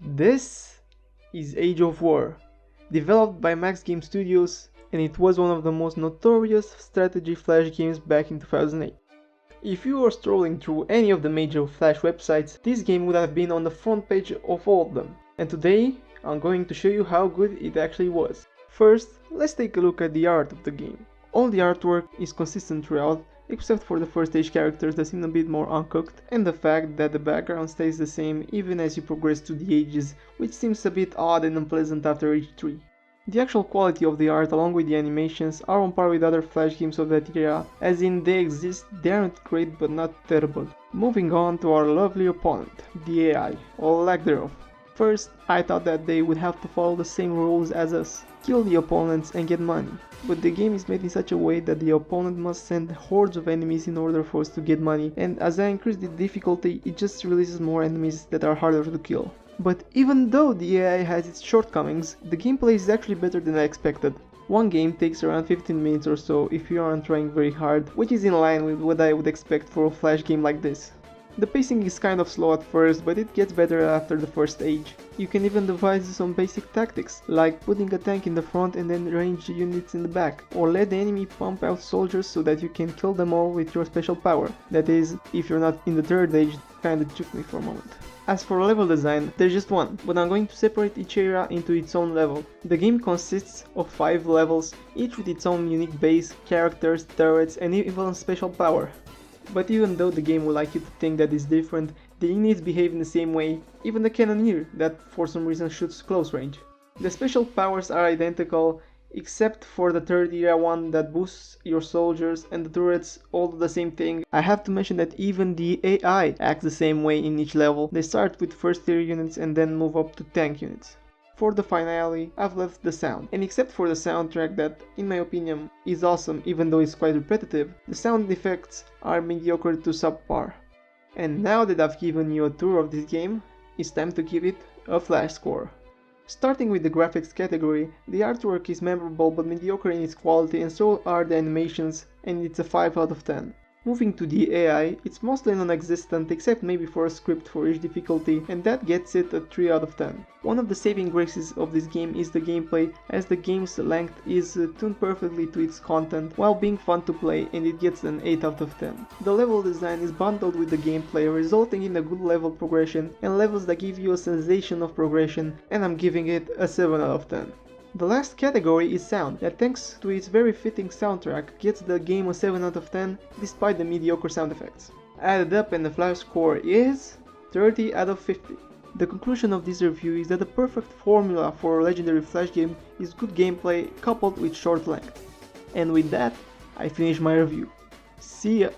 This is Age of War, developed by Max Game Studios, and it was one of the most notorious strategy flash games back in 2008. If you were strolling through any of the major flash websites, this game would have been on the front page of all of them. And today, I'm going to show you how good it actually was. First, let's take a look at the art of the game. All the artwork is consistent throughout, except for the first stage characters that seem a bit more uncooked, and the fact that the background stays the same even as you progress through the ages, which seems a bit odd and unpleasant after each 3. The actual quality of the art along with the animations are on par with other flash games of that era, as in they exist, they aren't great but not terrible. Moving on to our lovely opponent, the AI, or lack thereof. First, I thought that they would have to follow the same rules as us, kill the opponents and get money, but the game is made in such a way that the opponent must send hordes of enemies in order for us to get money, and as I increase the difficulty it just releases more enemies that are harder to kill. But even though the AI has its shortcomings, the gameplay is actually better than I expected. One game takes around 15 minutes or so if you aren't trying very hard, which is in line with what I would expect for a flash game like this. The pacing is kind of slow at first, but it gets better after the first stage. You can even devise some basic tactics, like putting a tank in the front and then ranged units in the back, or let the enemy pump out soldiers so that you can kill them all with your special power. That is, if you're not in the third age. Kinda took me for a moment. As for level design, there's just one, but I'm going to separate each area into its own level. The game consists of 5 levels, each with its own unique base, characters, turrets and even special power. But even though the game would like you to think that it's different, the units behave in the same way, even the cannoneer that for some reason shoots close range. The special powers are identical, except for the third era one that boosts your soldiers, and the turrets all do the same thing. I have to mention that even the AI acts the same way in each level. They start with first tier units and then move up to tank units. For the finale, I've left the sound, and except for the soundtrack that, in my opinion, is awesome even though it's quite repetitive, the sound effects are mediocre to subpar. And now that I've given you a tour of this game, it's time to give it a flash score. Starting with the graphics category, the artwork is memorable but mediocre in its quality, and so are the animations, and it's a 5 out of 10. Moving to the AI, it's mostly non-existent except maybe for a script for each difficulty, and that gets it a 3 out of 10. One of the saving graces of this game is the gameplay, as the game's length is tuned perfectly to its content while being fun to play, and it gets an 8 out of 10. The level design is bundled with the gameplay, resulting in a good level progression and levels that give you a sensation of progression, and I'm giving it a 7 out of 10. The last category is sound, that thanks to its very fitting soundtrack gets the game a 7 out of 10 despite the mediocre sound effects. Added up and the flash score is 30 out of 50. The conclusion of this review is that the perfect formula for a legendary flash game is good gameplay coupled with short length. And with that, I finish my review. See ya!